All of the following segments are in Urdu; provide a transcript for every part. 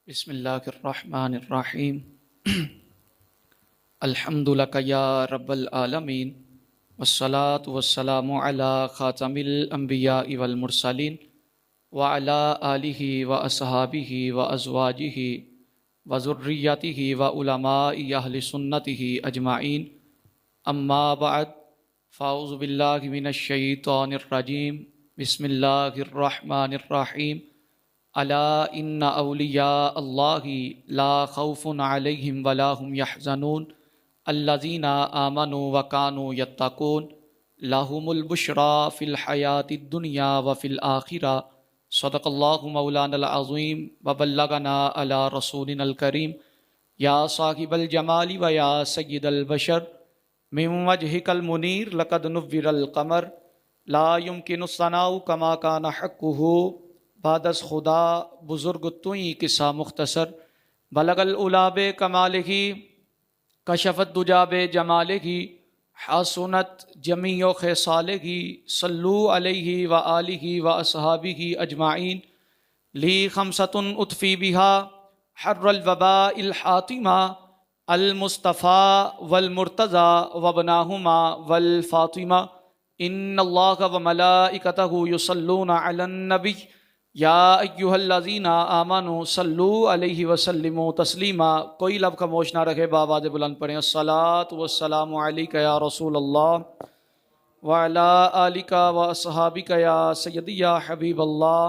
بسم اللہ الرحمن الرحیم الحمد لک یا رب العالمین والصلاة والسلام علی خاتم الانبیاء والمرسلین وعلی آلہ واصحابہ وازواجہ وذریتہ وعلماء اہل سنتہ اجمعین اما بعد فاعوذ باللہ من الشیطان الرجیم بسم اللہ الرحمن الرحیم الا ان اولیاء اللہ لا خوف علیہم ولا هم یحزنون الذین آمنوا وکانوا یتقون لهم البشری فی الحیاۃ الدنیا وفی الآخرہ صدق اللہ مولانا العظیم وبلغنا علی رسولنا الکریم یا صاحب الجمال و یا سید البشر من وجهک المنیر لقد نور القمر لا يمکن الثناء کما کان حقہ بعد از خدا بزرگ توئی قصہ مختصر بلغ العلاب کمالہ کشفت دجاب جمالہ حسنت جمیع خصالہ صلو علیہ وآلہ واصحابہ اجمعین لی خمسۃ اطفی بها حر الوباء الحاتمہ المصطفى والمرتضى وابناہما والفاطمہ ان اللہ وملائکتہ یصلون علی النبی یا ایہا الذین آمنوا صلو علیہ وسلموا تسلیما۔ کوئی لب خاموش نہ رکھے، بآواز بلند پڑھیں الصلاۃ والسلام علیک یا رسول اللہ وعلی آلک واصحابک یا سیدی یا حبیب اللہ،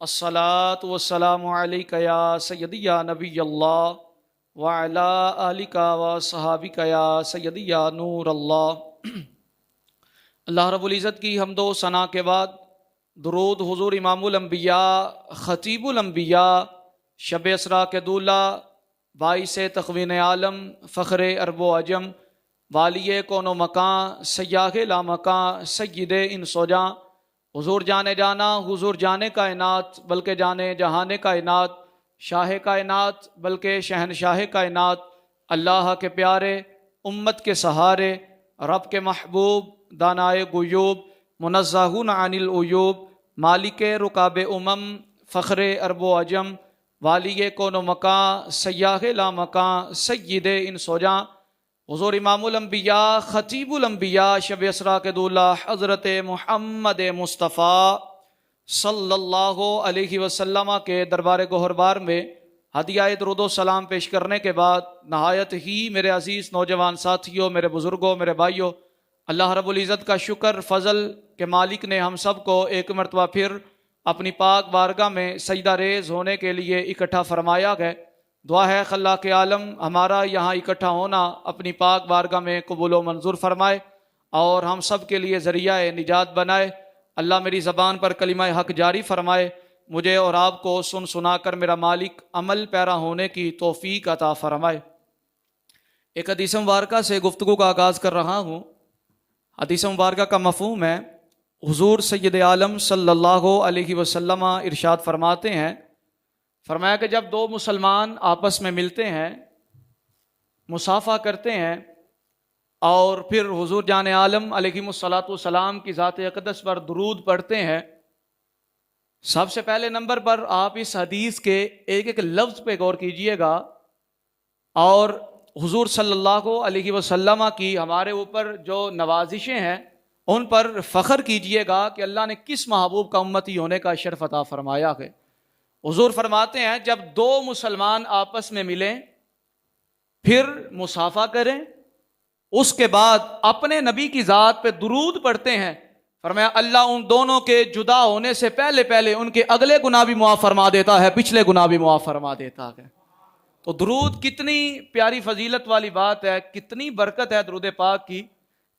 الصلاۃ والسلام علیک یا سیدی یا نبی اللہ وعلی آلک واصحابک یا سیدی یا نور اللہ۔ اللہ رب العزت کی حمد و ثنا کے بعد درود حضور امام الانبیاء خطیب الانبیاء شب اسرا کے دولہ باعث تخوین عالم فخر عرب و عجم والی کون و مکان سیاح لامکاں سید انس و جاں حضور جانے جانا حضور جانے کائنات بلکہ جانے جہانے کائنات شاہ کائنات بلکہ شہنشاہ کائنات اللہ کے پیارے امت کے سہارے رب کے محبوب دانائے غیوب منزہون عن العیوب مالک رکاب امم فخر عرب و عجم والی کون و مکان سیاح لامکاں سید انس و جاں حضور امام الانبیاء خطیب الانبیاء شب اسرا کے دولہ حضرت محمد مصطفیٰ صلی اللہ علیہ وسلم کے دربار گوہربار میں ہدیہ درود و سلام پیش کرنے کے بعد نہایت ہی میرے عزیز نوجوان ساتھیوں، میرے بزرگوں، میرے بھائیوں، اللہ رب العزت کا شکر فضل کہ مالک نے ہم سب کو ایک مرتبہ پھر اپنی پاک بارگاہ میں سجدہ ریز ہونے کے لیے اکٹھا فرمایا گیا۔ دعا ہے خلاق عالم ہمارا یہاں اکٹھا ہونا اپنی پاک بارگاہ میں قبول و منظور فرمائے اور ہم سب کے لیے ذریعہ نجات بنائے۔ اللہ میری زبان پر کلمہ حق جاری فرمائے، مجھے اور آپ کو سن سنا کر میرا مالک عمل پیرا ہونے کی توفیق عطا فرمائے۔ ایک حدیث مبارکہ سے گفتگو کا آغاز کر رہا ہوں۔ حدیث مبارکہ کا مفہوم ہے، حضور سید عالم صلی اللہ علیہ وسلم ارشاد فرماتے ہیں، فرمایا کہ جب دو مسلمان آپس میں ملتے ہیں، مصافحہ کرتے ہیں اور پھر حضور جان عالم علیہ الصلاۃ والسلام کی ذات اقدس پر درود پڑھتے ہیں، سب سے پہلے نمبر پر آپ اس حدیث کے ایک ایک لفظ پہ غور کیجئے گا اور حضور صلی اللہ علیہ وسلم کی ہمارے اوپر جو نوازشیں ہیں ان پر فخر کیجئے گا کہ اللہ نے کس محبوب کا امتی ہونے کا شرف عطا فرمایا ہے۔ حضور فرماتے ہیں جب دو مسلمان آپس میں ملیں پھر مصافحہ کریں، اس کے بعد اپنے نبی کی ذات پہ درود پڑھتے ہیں، فرمایا اللہ ان دونوں کے جدا ہونے سے پہلے ان کے اگلے گناہ بھی معاف فرما دیتا ہے، پچھلے گناہ بھی معاف فرما دیتا ہے۔ تو درود کتنی پیاری فضیلت والی بات ہے، کتنی برکت ہے درود پاک کی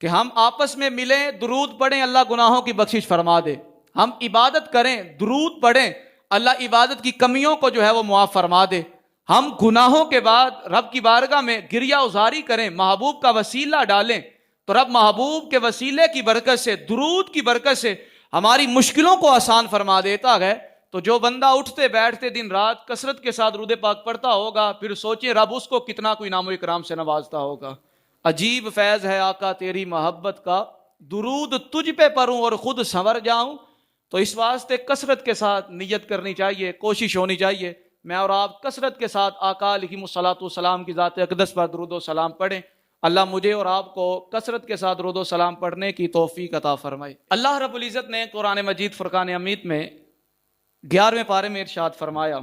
کہ ہم آپس میں ملیں، درود پڑھیں، اللہ گناہوں کی بخشش فرما دے۔ ہم عبادت کریں، درود پڑھیں، اللہ عبادت کی کمیوں کو جو ہے وہ معاف فرما دے۔ ہم گناہوں کے بعد رب کی بارگاہ میں گریہ ازاری کریں، محبوب کا وسیلہ ڈالیں تو رب محبوب کے وسیلے کی برکت سے، درود کی برکت سے ہماری مشکلوں کو آسان فرما دیتا ہے۔ تو جو بندہ اٹھتے بیٹھتے دن رات کثرت کے ساتھ درود پاک پڑھتا ہوگا، پھر سوچیں رب اس کو کتنا کوئی انعام و اکرام سے نوازتا ہوگا۔ عجیب فیض ہے آقا تیری محبت کا، درود تجھ پہ پڑھوں اور خود سنور جاؤں۔ تو اس واسطے کثرت کے ساتھ نیت کرنی چاہیے، کوشش ہونی چاہیے میں اور آپ کثرت کے ساتھ آقا علیہ الصلوۃ والسلام کی ذات اقدس پر درود و سلام پڑھیں۔ اللہ مجھے اور آپ کو کثرت کے ساتھ درود و سلام پڑھنے کی توفیق عطا فرمائے۔ اللہ رب العزت نے قرآن مجید فرقان حمید میں 11ویں پارے میں ارشاد فرمایا،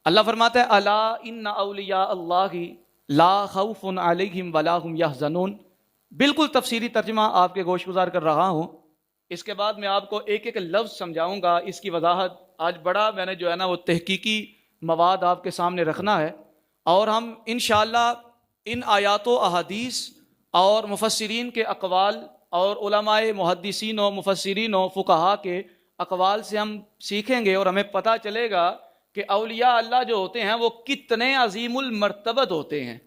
اللہ فرماتا ہے الا ان اولیاء اللہ لا خوف علیہم ولا هم یحزنون۔ بالکل تفسیری ترجمہ آپ کے گوش گزار کر رہا ہوں، اس کے بعد میں آپ کو ایک ایک لفظ سمجھاؤں گا۔ اس کی وضاحت آج بڑا میں نے جو ہے نا وہ تحقیقی مواد آپ کے سامنے رکھنا ہے، اور ہم انشاءاللہ ان آیات و احادیث اور مفسرین کے اقوال اور علماء محدثین و مفسرین و فقہا کے اقوال سے ہم سیکھیں گے، اور ہمیں پتہ چلے گا کہ اولیاء اللہ جو ہوتے ہیں وہ کتنے عظیم المرتبت ہوتے ہیں،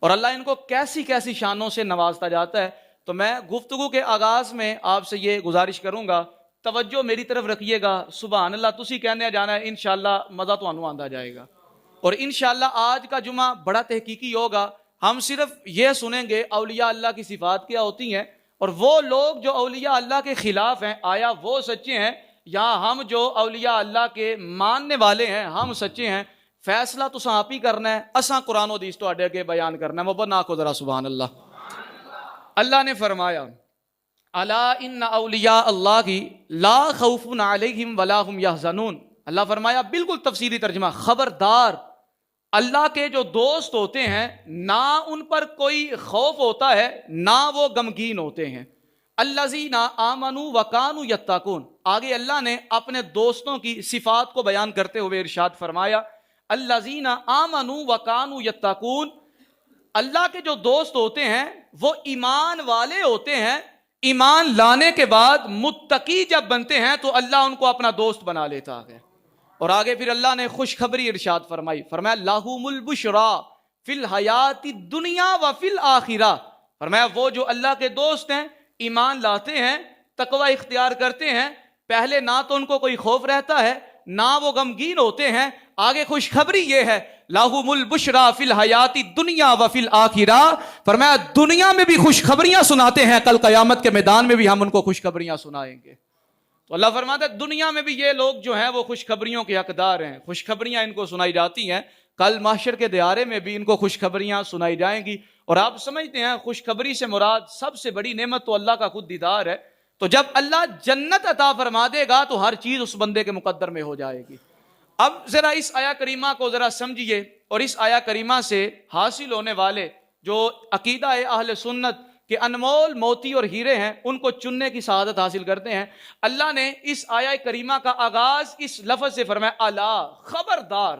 اور اللہ ان کو کیسی کیسی شانوں سے نوازتا جاتا ہے۔ تو میں گفتگو کے آغاز میں آپ سے یہ گزارش کروں گا، توجہ میری طرف رکھیے گا۔ سبحان اللہ تسی کہنے جانا ہے، انشاءاللہ مزہ تو آنوں آندا جائے گا، اور انشاءاللہ آج کا جمعہ بڑا تحقیقی ہوگا۔ ہم صرف یہ سنیں گے اولیاء اللہ کی صفات کیا ہوتی ہیں، اور وہ لوگ جو اولیاء اللہ کے خلاف ہیں آیا وہ سچے ہیں، یا ہم جو اولیاء اللہ کے ماننے والے ہیں ہم سچے ہیں۔ فیصلہ تو آپ ہی کرنا ہے، اساں قرآن و حدیث تو اڈے کے بیان کرنا ہے۔ محبت نہ کو ذرا سبحان اللہ۔ اللہ نے فرمایا الا ان اولیاء اللہ لا خوف علیہم ولا هم یحزنون۔ اللہ فرمایا بالکل تفسیری ترجمہ، خبردار اللہ کے جو دوست ہوتے ہیں نہ ان پر کوئی خوف ہوتا ہے نہ وہ غمگین ہوتے ہیں۔ الذین آمنوا وکانوا یتقون۔ آگے اللہ نے اپنے دوستوں کی صفات کو بیان کرتے ہوئے ارشاد فرمایا الذین آمنوا وکانوا یتقون۔ اللہ کے جو دوست ہوتے ہیں وہ ایمان والے ہوتے ہیں، ایمان لانے کے بعد متقی جب بنتے ہیں تو اللہ ان کو اپنا دوست بنا لیتا ہے۔ اور آگے پھر اللہ نے خوشخبری ارشاد فرمائی، فرمایا لہم البشرا فی الحیات الدنیا وفی الآخرہ۔ فرمایا وہ جو اللہ کے دوست ہیں، ایمان لاتے ہیں، تقوی اختیار کرتے ہیں، پہلے نہ تو ان کو کوئی خوف رہتا ہے نہ وہ غمگین ہوتے ہیں۔ آگے خوشخبری یہ ہے لہم البشرا فی الحیات الدنیا وفی الآخرہ۔ فرمایا دنیا میں بھی خوشخبریاں سناتے ہیں، کل قیامت کے میدان میں بھی ہم ان کو خوشخبریاں سنائیں گے۔ تو اللہ فرماتا ہے دنیا میں بھی یہ لوگ جو ہیں وہ خوشخبریوں کے حقدار ہیں، خوشخبریاں ان کو سنائی جاتی ہیں، کل محشر کے دیارے میں بھی ان کو خوشخبریاں سنائی جائیں گی۔ اور آپ سمجھتے ہیں خوشخبری سے مراد سب سے بڑی نعمت تو اللہ کا خود دیدار ہے، تو جب اللہ جنت عطا فرما دے گا تو ہر چیز اس بندے کے مقدر میں ہو جائے گی۔ اب ذرا اس آیا کریمہ کو ذرا سمجھیے، اور اس آیا کریمہ سے حاصل ہونے والے جو عقیدہ اہل سنت کہ انمول موتی اور ہیرے ہیں ان کو چننے کی سعادت حاصل کرتے ہیں۔ اللہ نے اس آیہ کریمہ کا آغاز اس لفظ سے فرمایا الا، خبردار۔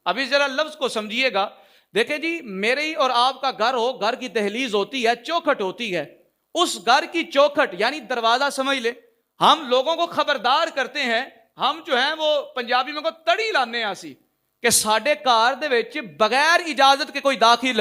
ابھی ذرا لفظ کو سمجھیے گا۔ دیکھیں جی، میرے اور آپ کا گھر ہو، گھر کی دہلیز ہوتی ہے، چوکھٹ ہوتی ہے، اس گھر کی چوکھٹ یعنی دروازہ سمجھ لے، ہم لوگوں کو خبردار کرتے ہیں، ہم جو ہیں وہ پنجابی میں کو تڑی لانے آسی کہ ساڈے کار دے وچ بغیر اجازت کے کوئی داخل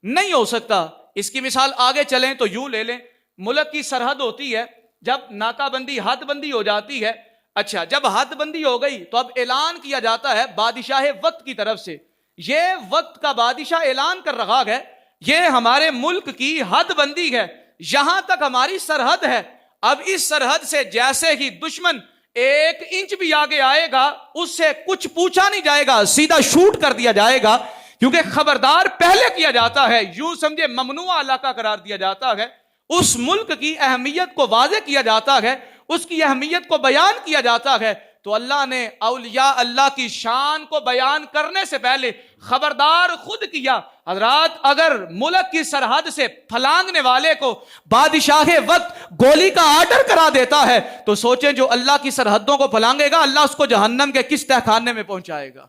نہیں ہو سکتا۔ اس کی مثال آگے چلیں تو یوں لے لیں، ملک کی سرحد ہوتی ہے، جب ناکہ بندی حد بندی ہو جاتی ہے، اچھا جب حد بندی ہو گئی تو اب اعلان کیا جاتا ہے بادشاہ وقت کی طرف سے، یہ وقت کا بادشاہ اعلان کر رہا ہے یہ ہمارے ملک کی حد بندی ہے، یہاں تک ہماری سرحد ہے۔ اب اس سرحد سے جیسے ہی دشمن 1 انچ بھی آگے آئے گا اس سے کچھ پوچھا نہیں جائے گا، سیدھا شوٹ کر دیا جائے گا، کیونکہ خبردار پہلے کیا جاتا ہے، یوں سمجھے ممنوع علاقہ قرار دیا جاتا ہے، اس ملک کی اہمیت کو واضح کیا جاتا ہے، اس کی اہمیت کو بیان کیا جاتا ہے۔ تو اللہ نے اولیاء اللہ کی شان کو بیان کرنے سے پہلے خبردار خود کیا۔ حضرات اگر ملک کی سرحد سے پھلانگنے والے کو بادشاہ وقت گولی کا آرڈر کرا دیتا ہے تو سوچیں جو اللہ کی سرحدوں کو پھلانگے گا اللہ اس کو جہنم کے کس تہخانے میں پہنچائے گا۔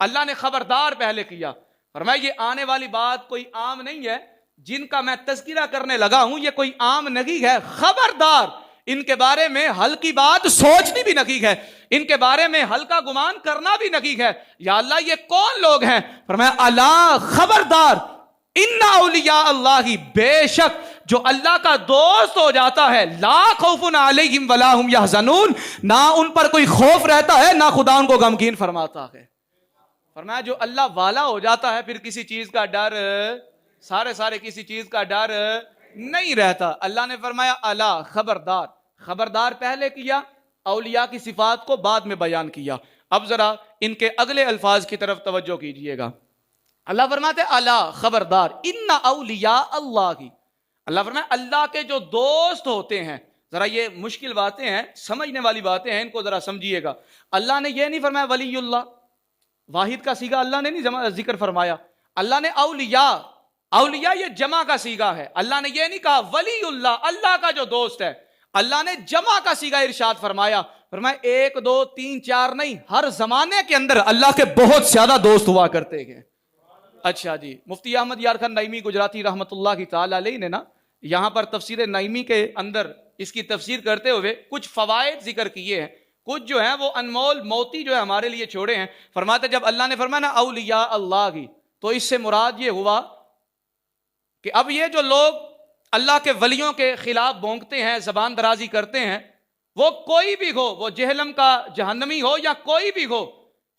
اللہ نے خبردار پہلے کیا۔ فرمایا یہ آنے والی بات کوئی عام نہیں ہے، جن کا میں تذکرہ کرنے لگا ہوں یہ کوئی عام نہیں ہے، خبردار ان کے بارے میں ہلکی بات سوچنی بھی نہیں ہے، ان کے بارے میں ہلکا گمان کرنا بھی نہیں ہے۔ یا اللہ یہ کون لوگ ہیں؟ فرمایا الا، خبردار، ان اولیاء اللہ، بے شک جو اللہ کا دوست ہو جاتا ہے، لا خوف علیہم ولا هم یحزنون، نہ ان پر کوئی خوف رہتا ہے نہ خدا ان کو غمگین فرماتا ہے۔ فرمایا جو اللہ والا ہو جاتا ہے پھر کسی چیز کا ڈر، سارے کسی چیز کا ڈر نہیں رہتا۔ اللہ نے فرمایا الا، خبردار، خبردار پہلے کیا، اولیاء کی صفات کو بعد میں بیان کیا۔ اب ذرا ان کے اگلے الفاظ کی طرف توجہ کیجئے گا. اللہ فرماتے ہیں الا خبردار ان اولیاء اللہ کی. اللہ فرماتے ہیں اللہ کے جو دوست ہوتے ہیں. ذرا یہ مشکل باتیں ہیں, سمجھنے والی باتیں ہیں, ان کو ذرا سمجھیے گا. اللہ نے یہ نہیں فرمایا ولی اللہ, واحد کا صیغہ اللہ نے نہیں ذکر فرمایا. اللہ نے اولیاء, اولیاء یہ جمع کا صیغہ ہے. اللہ نے یہ نہیں کہا ولی اللہ, اللہ کا جو دوست ہے. اللہ نے جمع کا صیغہ ارشاد فرمایا. فرمایا 1 2 3 4 نہیں, ہر زمانے کے اندر اللہ کے بہت زیادہ دوست ہوا کرتے ہیں. اچھا جی, مفتی احمد یار خان نعیمی گجراتی رحمت اللہ کی تعالی علیہ نے نا یہاں پر تفسیر نعیمی کے اندر اس کی تفسیر کرتے ہوئے کچھ فوائد ذکر کیے ہیں, کچھ جو ہیں وہ انمول موتی جو ہے ہمارے لیے چھوڑے ہیں. فرماتے جب اللہ نے فرمایا نا اولیاء اللہ کی, تو اس سے مراد یہ ہوا کہ اب یہ جو لوگ اللہ کے ولیوں کے خلاف بونکتے ہیں, زبان درازی کرتے ہیں, وہ کوئی بھی ہو, وہ جہنم کا جہنمی ہو یا کوئی بھی ہو,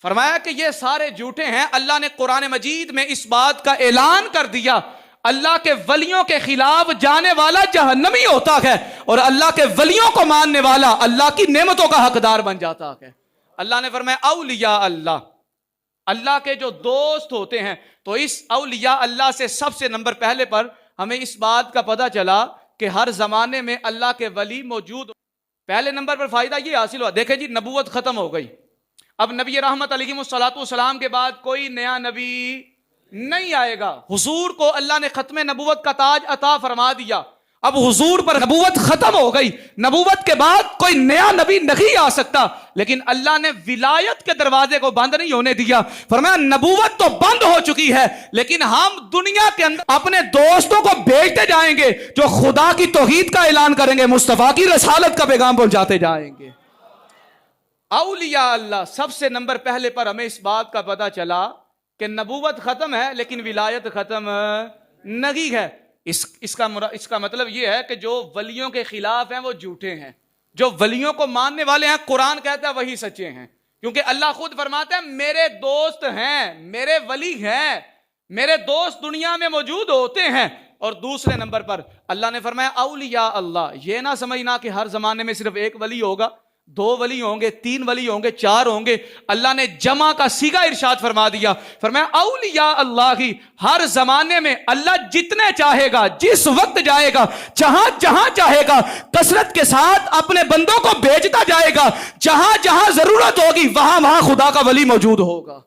فرمایا کہ یہ سارے جھوٹے ہیں. اللہ نے قرآن مجید میں اس بات کا اعلان کر دیا اللہ کے ولیوں کے خلاف جانے والا جہنمی ہوتا ہے, اور اللہ کے ولیوں کو ماننے والا اللہ کی نعمتوں کا حقدار بن جاتا ہے. اللہ نے فرمایا اولیاء اللہ, اللہ کے جو دوست ہوتے ہیں. تو اس اولیاء اللہ سے سب سے نمبر پہلے پر ہمیں اس بات کا پتہ چلا کہ ہر زمانے میں اللہ کے ولی موجود. پہلے نمبر پر فائدہ یہ حاصل ہوا, دیکھیں جی نبوت ختم ہو گئی, اب نبی رحمت علیہ السلام کے بعد کوئی نیا نبی نہیں آئے گا. حضور کو اللہ نے ختم نبوت کا تاج عطا فرما دیا. اب حضور پر نبوت ختم ہو گئی, نبوت کے بعد کوئی نیا نبی نہیں آ سکتا, لیکن اللہ نے ولایت کے دروازے کو بند نہیں ہونے دیا. فرمایا نبوت تو بند ہو چکی ہے, لیکن ہم دنیا کے اندر اپنے دوستوں کو بھیجتے جائیں گے جو خدا کی توحید کا اعلان کریں گے, مصطفیٰ کی رسالت کا پیغام پہنچاتے جائیں گے. اولیاء اللہ سب سے نمبر پہلے پر ہمیں اس بات کا پتہ چلا کہ نبوت ختم ہے لیکن ولایت ختم نہیں ہے. اس کا مطلب یہ ہے کہ جو ولیوں کے خلاف ہیں وہ جھوٹے ہیں, جو ولیوں کو ماننے والے ہیں قرآن کہتا ہے وہی سچے ہیں, کیونکہ اللہ خود فرماتا ہے میرے دوست ہیں, میرے ولی ہیں, میرے دوست دنیا میں موجود ہوتے ہیں. اور دوسرے نمبر پر اللہ نے فرمایا اولیاء اللہ, یہ نہ سمجھنا کہ ہر زمانے میں صرف ایک ولی ہوگا, 2 ولی ہوں گے, 3 ولی ہوں گے, 4 ہوں گے. اللہ نے جمع کا صیغہ ارشاد فرما دیا. فرمایا اولیاء اللہ کی, ہر زمانے میں اللہ جتنے چاہے گا, جس وقت جائے گا, جہاں چاہے گا, کثرت کے ساتھ اپنے بندوں کو بھیجتا جائے گا. جہاں ضرورت ہوگی وہاں خدا کا ولی موجود ہوگا.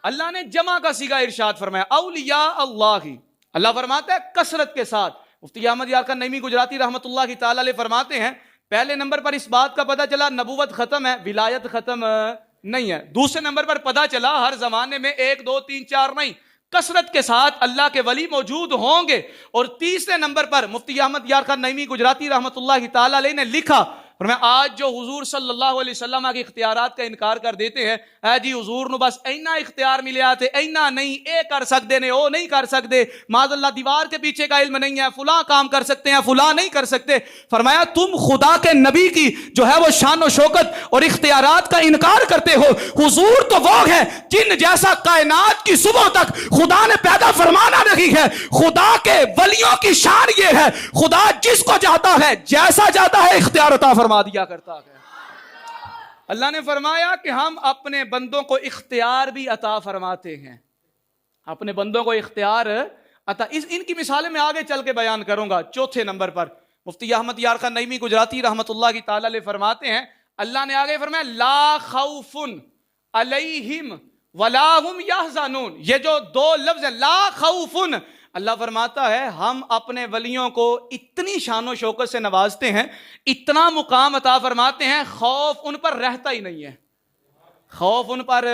اللہ نے جمع کا صیغہ ارشاد فرمایا اولیاء اللہ کی. اللہ فرماتا ہے کثرت کے ساتھ. مفتی احمد یار خان نعیمی گجراتی رحمت اللہ کی تعالی علیہ فرماتے ہیں پہلے نمبر پر اس بات کا پتہ چلا نبوت ختم ہے, ولایت ختم نہیں ہے. دوسرے نمبر پر پتہ چلا ہر زمانے میں 1 2 3 4 نہیں, کثرت کے ساتھ اللہ کے ولی موجود ہوں گے. اور تیسرے نمبر پر مفتی احمد یار خان نعیمی گجراتی رحمت اللہ کی تعالی علیہ نے لکھا, فرمایا آج جو حضور صلی اللہ علیہ وسلم کے اختیارات کا انکار کر دیتے ہیں, اے جی حضور نو بس اینا اختیار ملیا تے اینا نہیں, اے کر سکتے نے او نہیں کر سکتے, معاذ اللہ دیوار کے پیچھے کا علم نہیں ہے, فلاں کام کر سکتے ہیں فلاں نہیں کر سکتے. فرمایا تم خدا کے نبی کی جو ہے وہ شان و شوکت اور اختیارات کا انکار کرتے ہو. حضور تو وہ ہے جن جیسا کائنات کی صبح تک خدا نے پیدا فرمانا نہیں ہے. خدا کے ولیوں کی شان یہ ہے, خدا جس کو چاہتا ہے جیسا چاہتا ہے اختیار عطا فرما دیا کرتا ہے. اللہ نے فرمایا کہ ہم اپنے بندوں کو اختیار بھی عطا فرماتے ہیں, اپنے بندوں کو اختیار عطا. ان کی مثالیں میں آگے چل کے بیان کروں گا. چوتھے نمبر پر مفتی احمد یار خان نعیمی گجراتی رحمت اللہ کی تعالی علیہ فرماتے ہیں اللہ نے آگے فرمایا لا خوف علیہم ولا هم یحزنون. یہ جو 2 لفظ ہیں لا خوف, اللہ فرماتا ہے ہم اپنے ولیوں کو اتنی شان و شوکت سے نوازتے ہیں, اتنا مقام عطا فرماتے ہیں, خوف ان پر رہتا ہی نہیں ہے, خوف ان پر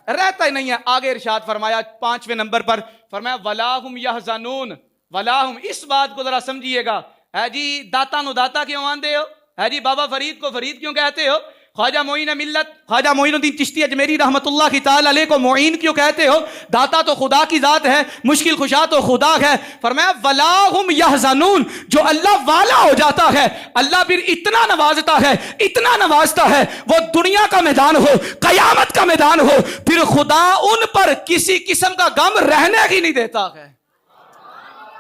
رہتا ہی نہیں ہے. آگے ارشاد فرمایا 5ویں نمبر پر فرمایا ولا هم یحزنون, ولا هم, اس بات کو ذرا سمجھیے گا. ہے جی داتا نو داتا کیوں مانتے ہو, ہے جی بابا فرید کو فرید کیوں کہتے ہو, خواجہ معین ملت خواجہ معین الدین چشتی اجمیری رحمت اللہ کی تعالی علیہ کو معین کیوں کہتے ہو, داتا تو خدا کی ذات ہے, مشکل کشا تو خدا ہے. فرمایا ولا هم یحزنون, جو اللہ والا ہو جاتا ہے اللہ پھر اتنا نوازتا ہے, اتنا نوازتا ہے, وہ دنیا کا میدان ہو قیامت کا میدان ہو, پھر خدا ان پر کسی قسم کا غم رہنے ہی نہیں دیتا ہے.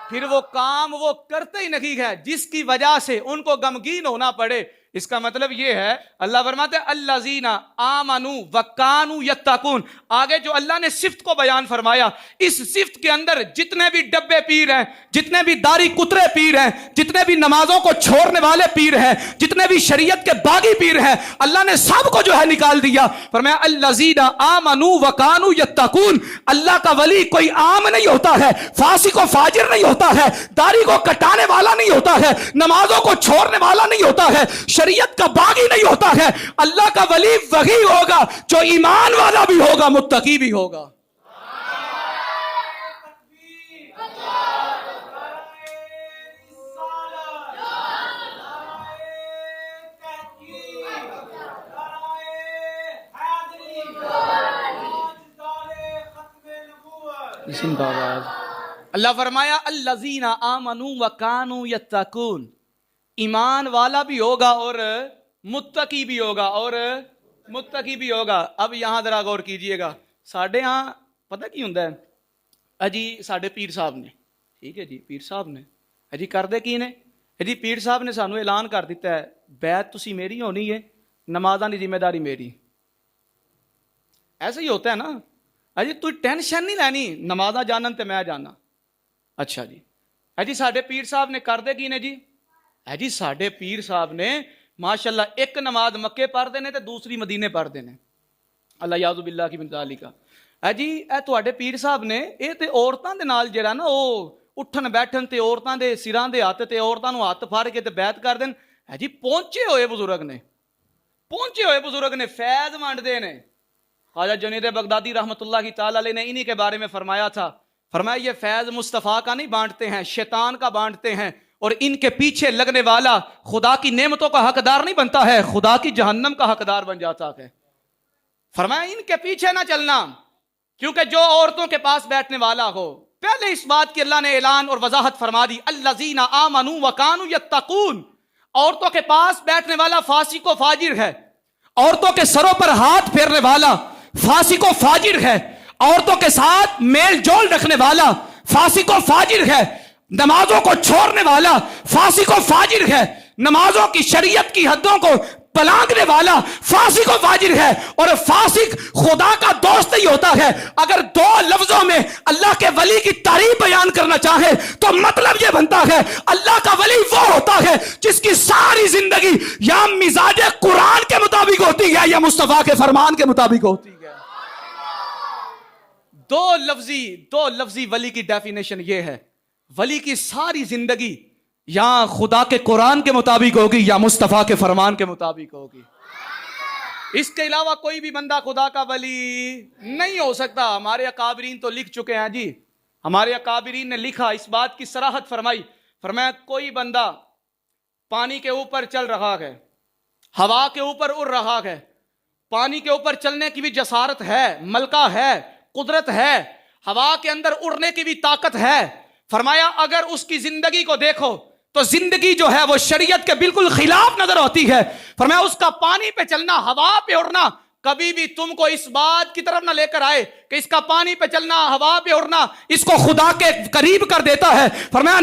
پھر وہ کام وہ کرتے ہی نہیں ہے جس کی وجہ سے ان کو غمگین ہونا پڑے. اس کا مطلب یہ ہے، اللہ فرماتے ہیں الذین آمنوا وکانوا یتقون. آگے جو اللہ نے صفت کو بیان فرمایا، اس صفت کے اندر جتنے بھی ڈبے پیر ہیں، جتنے بھی داڑھی کترے پیر ہیں، جتنے بھی نمازوں کو چھوڑنے والے پیر ہیں، جتنے بھی شریعت کے باغی پیر ہیں، اللہ نے سب کو جو ہے نکال دیا. فرمایا الذین آمنوا وکانوا یتقون. اللہ کا ولی کوئی عام نہیں ہوتا ہے، فاسق و فاجر نہیں ہوتا ہے، داڑھی کو کٹانے والا نہیں ہوتا ہے، نمازوں کو چھوڑنے والا نہیں ہوتا ہے، شریعت کا باغی نہیں ہوتا ہے. اللہ کا ولی وہی ہوگا جو ایمان والا بھی ہوگا، متقی بھی ہوگا. اللہ فرمایا الذین آمنوا وکانوا یتقون. ایمان والا بھی ہوگا اور متقی بھی ہوگا، اور متقی بھی ہوگا. اب یہاں ذرا غور کیجئے گا، ساڈے ہاں پتہ کی ہوندا ہے، اجی ساڈے پیر صاحب نے، ٹھیک ہے جی، پیر صاحب نے اجی کردے کی نے، جی پیر صاحب نے سانو اعلان کر دیتا ہے بیعت تسی میری ہونی ہے، نمازاں دی ذمہ داری میری. ایسا ہی ہوتا ہے نا، اجی تو ٹینشن نہیں لینی، نمازاں جانن تے میں جانا. اچھا جی، جی ساڈے پیر صاحب نے کردے کی نے جی، جی ساڈے پیر صاحب نے ماشاءاللہ ایک نماز مکے پڑھتے ہیں تے دوسری مدینے پڑھتے ہیں. اللہ یعوذ باللہ کی من ذالک. جی اے تواڈے پیر صاحب نے اے تے عورتاں دے نال جڑا نا او اٹھن بیٹھن تے عورتاں دے سراں دے ہاتھ تے عورتاں نوں ہاتھ پھاڑ کے تے بیعت کر دین. جی پہنچے ہوئے بزرگ نے، پہنچے ہوئے بزرگ نے فیض وانڈدے نے. خواجہ جنید بغدادی رحمۃ اللہ تعالی علیہ نے انہی کے بارے میں فرمایا تھا، فرمایا یہ فیض مصطفیٰ کا نہیں بانٹتے ہیں، شیطان کا بانٹتے ہیں، اور ان کے پیچھے لگنے والا خدا کی نعمتوں کا حقدار نہیں بنتا ہے، خدا کی جہنم کا حقدار بن جاتا ہے. فرمایا ان کے پیچھے نہ چلنا، کیونکہ جو عورتوں کے پاس بیٹھنے والا ہو، پہلے اس بات کی اللہ نے اعلان اور وضاحت فرما دی الذین آمنوا وکانوا یتقون. عورتوں کے پاس بیٹھنے والا فاسق و فاجر ہے، عورتوں کے سروں پر ہاتھ پھیرنے والا فاسق و فاجر ہے، عورتوں کے ساتھ میل جول رکھنے والا فاسق و فاجر ہے، نمازوں کو چھوڑنے والا فاسق و فاجر ہے، نمازوں کی شریعت کی حدوں کو پلانگنے والا فاسق و فاجر ہے. اور فاسق خدا کا دوست ہی ہوتا ہے. اگر دو لفظوں میں اللہ کے ولی کی تعریف بیان کرنا چاہے تو مطلب یہ بنتا ہے اللہ کا ولی وہ ہوتا ہے جس کی ساری زندگی یا مزاج قرآن کے مطابق ہوتی ہے یا مصطفیٰ کے فرمان کے مطابق ہوتی ہے. دو لفظی ولی کی ڈیفینیشن یہ ہے، ولی کی ساری زندگی یا خدا کے قرآن کے مطابق ہوگی یا مصطفیٰ کے فرمان کے مطابق ہوگی. اس کے علاوہ کوئی بھی بندہ خدا کا ولی نہیں ہو سکتا. ہمارے اکابرین تو لکھ چکے ہیں جی، ہمارے اکابرین نے لکھا، اس بات کی صراحت فرمائی، فرمایا کوئی بندہ پانی کے اوپر چل رہا ہے، ہوا کے اوپر اڑ رہا ہے، پانی کے اوپر چلنے کی بھی جسارت ہے، ملکہ ہے، قدرت ہے، ہوا کے اندر اڑنے کی بھی طاقت ہے. فرمایا اگر اس کی زندگی کو دیکھو تو زندگی جو ہے وہ شریعت کے بالکل خلاف نظر ہوتی ہے. فرمایا اس کا پانی پہ چلنا، ہوا پہ اڑنا کبھی بھی تم کو اس بات کی طرف نہ لے کر آئے کہ اس کا پانی پہ چلنا، ہوا پہ اڑنا اس کو خدا کے قریب کر دیتا ہے. فرمایا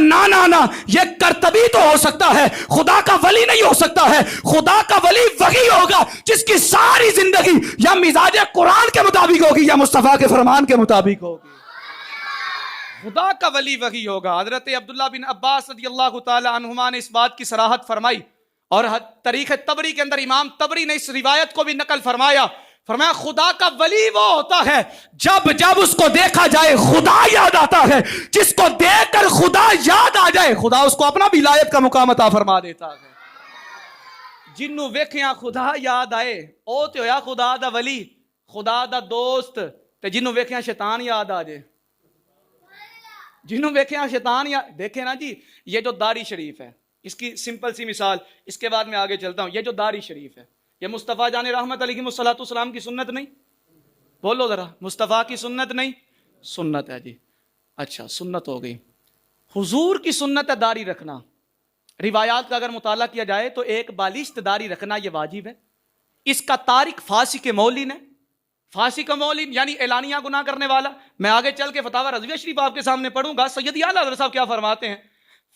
نہ یہ کرتبی تو ہو سکتا ہے، خدا کا ولی نہیں ہو سکتا ہے. خدا کا ولی وہی ہوگا جس کی ساری زندگی یا مزاج قرآن کے مطابق ہوگی یا مصطفیٰ کے فرمان کے مطابق ہوگی. خدا کا ولی وہی ہوگا. حضرت عبداللہ بن عباس رضی اللہ تعالی عنہما نے اس بات کی صراحت فرمائی، اور تاریخ طبری کے اندر امام طبری نے اس روایت کو بھی نقل فرمایا. فرمایا خدا کا ولی وہ ہوتا ہے جب اس کو دیکھا جائے خدا یاد آتا ہے، جس کو دیکھ کر خدا یاد آ جائے خدا اس کو اپنا ولایت کا مقام عطا فرما دیتا ہے. جنوں ویکھیاں خدا یاد آئے او تے ہویا خدا دا ولی، خدا دا دوست. تے جنوں ویکھیاں شیطان یاد آ جائے، جنہوں ویکھیاں شیطان یا دیکھیں نا جی، یہ جو داڑھی شریف ہے، اس کی سمپل سی مثال، اس کے بعد میں آگے چلتا ہوں. یہ جو داڑھی شریف ہے، یہ مصطفیٰ جان رحمت علیہ السلام کی سنت نہیں؟ بولو ذرا، مصطفیٰ کی سنت نہیں؟ سنت ہے جی. اچھا سنت ہو گئی. حضور کی سنت ہے داڑھی رکھنا. روایات کا اگر مطالعہ کیا جائے تو ایک بالشت داڑھی رکھنا یہ واجب ہے. اس کا تارک فاسق مولین ہے. فاسق مولین یعنی اعلانیہ گناہ کرنے والا. میں آگے چل کے فتاوی رضویہ شریف آپ کے سامنے پڑھوں گا. سیدی اعلیٰ حضرت صاحب کیا فرماتے ہیں؟